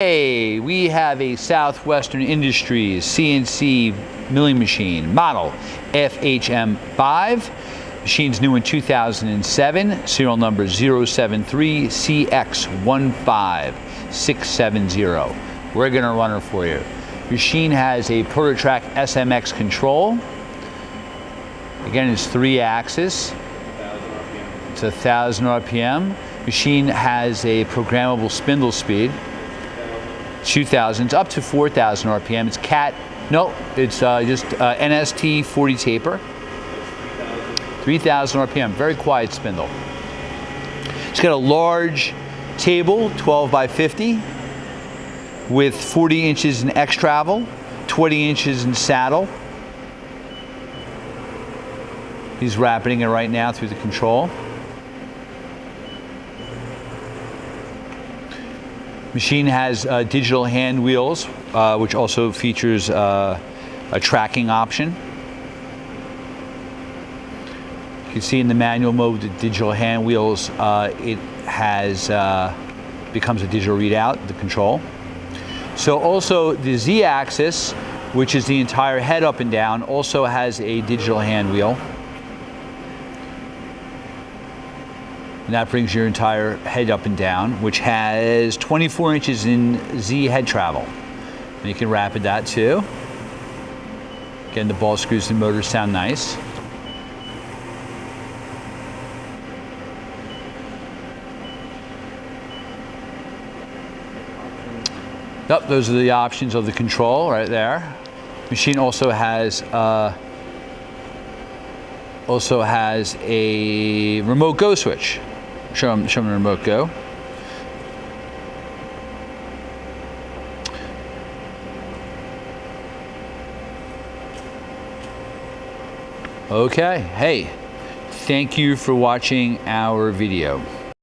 Hey, we have a Southwestern Industries CNC milling machine, model FHM5. Machine's new in 2007, serial number 073CX15670. We're gonna run her for you. Machine has a PROTO-TRAK SMX control. Again, it's 3-axis. It's 1,000 RPM. Machine has a programmable spindle speed. 2,000, it's up to 4,000 RPM. It's it's just NST 40 taper. 3,000 RPM, very quiet spindle. It's got a large table, 12 by 50, with 40 inches in X travel, 20 inches in saddle. He's rapiding it right now through the control. Machine has digital hand wheels, which also features a tracking option. You can see in the manual mode, the digital hand wheels, it has becomes a digital readout, the control. So also the Z-axis, which is the entire head up and down, also has a digital hand wheel. And that brings your entire head up and down, which has 24 inches in Z head travel. And you can rapid that too. Again, the ball screws and motors sound nice. Yep, those are the options of the control right there. Machine also has a remote go switch. Show them the remote go. Okay, hey, thank you for watching our video.